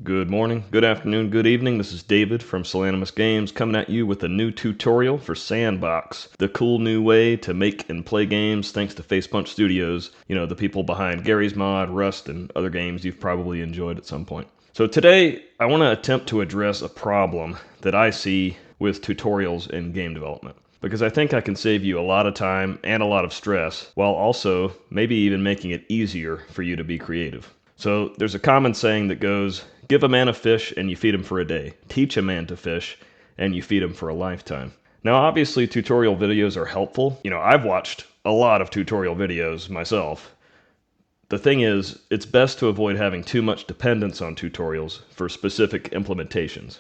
Good morning, good afternoon, good evening. This is David from miscellaneous Games coming at you with a new tutorial for s&box, the cool new way to make and play games thanks to Facepunch Studios, the people behind Garry's Mod, Rust, and other games you've probably enjoyed at some point. So today I want to attempt to address a problem that I see with tutorials in game development, because I think I can save you a lot of time and a lot of stress while also maybe even making it easier for you to be creative. So there's a common saying that goes, give a man a fish and you feed him for a day. Teach a man to fish and you feed him for a lifetime. Now obviously tutorial videos are helpful. I've watched a lot of tutorial videos myself. The thing is, it's best to avoid having too much dependence on tutorials for specific implementations.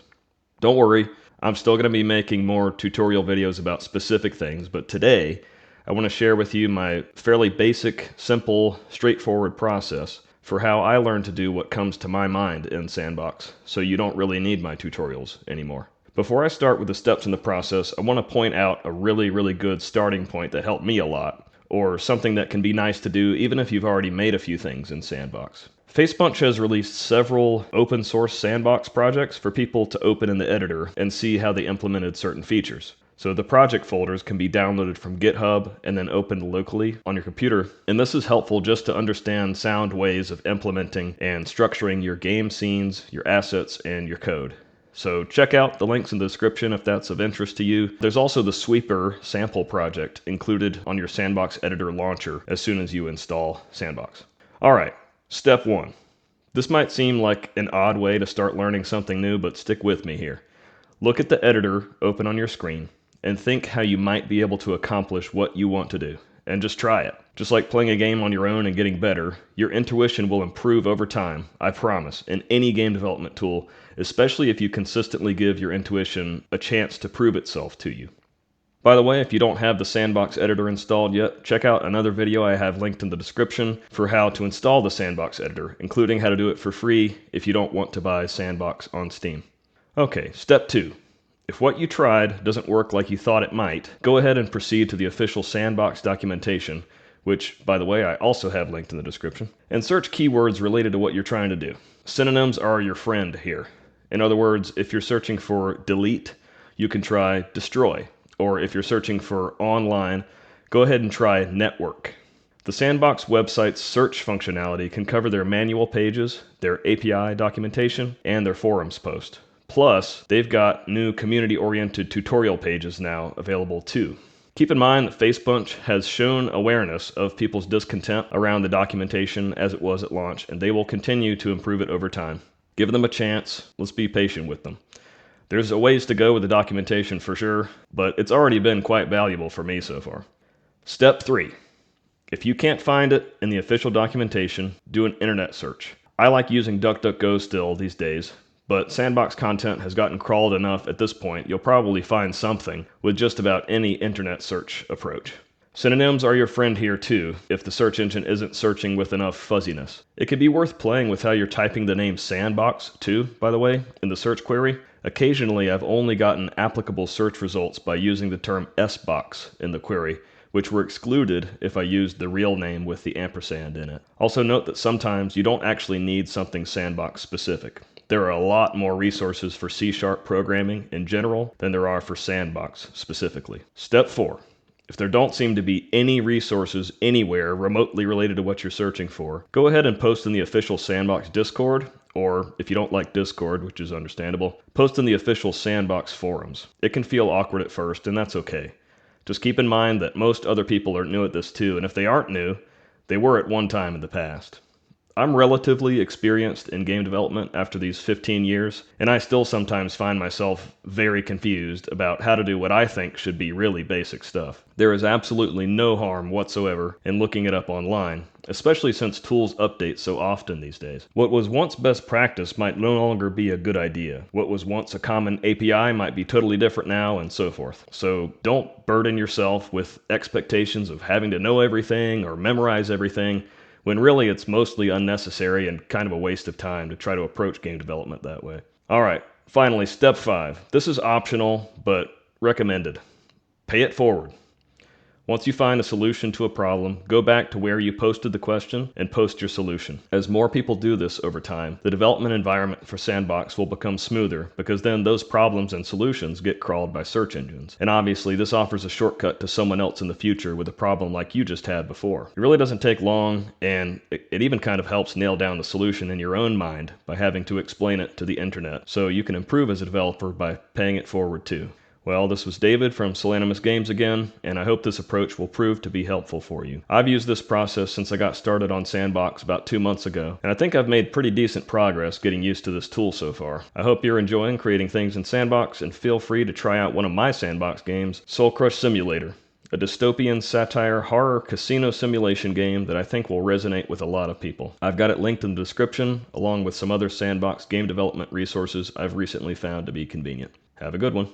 Don't worry, I'm still going to be making more tutorial videos about specific things, but today I want to share with you my fairly basic, simple, straightforward process for how I learned to do what comes to my mind in s&box, so you don't really need my tutorials anymore. Before I start with the steps in the process, I want to point out a really good starting point that helped me a lot, or something that can be nice to do even if you've already made a few things in s&box. Facepunch has released several open source s&box projects for people to open in the editor and see how they implemented certain features. So the project folders can be downloaded from GitHub and then opened locally on your computer. And this is helpful just to understand sound ways of implementing and structuring your game scenes, your assets, and your code. So check out the links in the description if that's of interest to you. There's also the Sweeper sample project included on your s&box editor launcher as soon as you install s&box. All right, step one. This might seem like an odd way to start learning something new, but stick with me here. Look at the editor open on your screen and think how you might be able to accomplish what you want to do. And just try it. Just like playing a game on your own and getting better, your intuition will improve over time, I promise, in any game development tool, especially if you consistently give your intuition a chance to prove itself to you. By the way, if you don't have the s&box editor installed yet, check out another video I have linked in the description for how to install the s&box editor, including how to do it for free if you don't want to buy s&box on Steam. Okay, step 2. If what you tried doesn't work like you thought it might, go ahead and proceed to the official s&box documentation, which, by the way, I also have linked in the description, and search keywords related to what you're trying to do. Synonyms are your friend here. In other words, if you're searching for delete, you can try destroy, or if you're searching for online, go ahead and try network. The s&box website's search functionality can cover their manual pages, their API documentation, and their forums post. Plus, they've got new community-oriented tutorial pages now available too. Keep in mind that Facepunch has shown awareness of people's discontent around the documentation as it was at launch, and they will continue to improve it over time. Give them a chance. Let's be patient with them. There's a ways to go with the documentation for sure, but it's already been quite valuable for me so far. Step 3. If you can't find it in the official documentation, do an internet search. I like using DuckDuckGo still these days, but s&box content has gotten crawled enough at this point you'll probably find something with just about any internet search approach. Synonyms are your friend here too, if the search engine isn't searching with enough fuzziness. It can be worth playing with how you're typing the name s&box too, by the way, in the search query. Occasionally I've only gotten applicable search results by using the term s-box in the query, which were excluded if I used the real name with the ampersand in it. Also note that sometimes you don't actually need something s&box specific. There are a lot more resources for C# programming in general than there are for s&box specifically. Step 4. If there don't seem to be any resources anywhere remotely related to what you're searching for, go ahead and post in the official s&box Discord, or if you don't like Discord, which is understandable, post in the official s&box forums. It can feel awkward at first, and that's okay. Just keep in mind that most other people are new at this too, and if they aren't new, they were at one time in the past. I'm relatively experienced in game development after these 15 years, and I still sometimes find myself very confused about how to do what I think should be really basic stuff. There is absolutely no harm whatsoever in looking it up online, especially since tools update so often these days. What was once best practice might no longer be a good idea. What was once a common API might be totally different now, and so forth. So don't burden yourself with expectations of having to know everything or memorize everything, when really it's mostly unnecessary and kind of a waste of time to try to approach game development that way. Alright, finally, step 5. This is optional, but recommended. Pay it forward. Once you find a solution to a problem, go back to where you posted the question and post your solution. As more people do this over time, the development environment for Sandbox will become smoother because then those problems and solutions get crawled by search engines. And obviously, this offers a shortcut to someone else in the future with a problem like you just had before. It really doesn't take long, and it even kind of helps nail down the solution in your own mind by having to explain it to the internet, so you can improve as a developer by paying it forward too. Well, this was David from miscellaneous games again, and I hope this approach will prove to be helpful for you. I've used this process since I got started on Sandbox about 2 months ago, and I think I've made pretty decent progress getting used to this tool so far. I hope you're enjoying creating things in Sandbox, and feel free to try out one of my Sandbox games, Soul Crush Simulator, a dystopian satire horror casino simulation game that I think will resonate with a lot of people. I've got it linked in the description, along with some other Sandbox game development resources I've recently found to be convenient. Have a good one.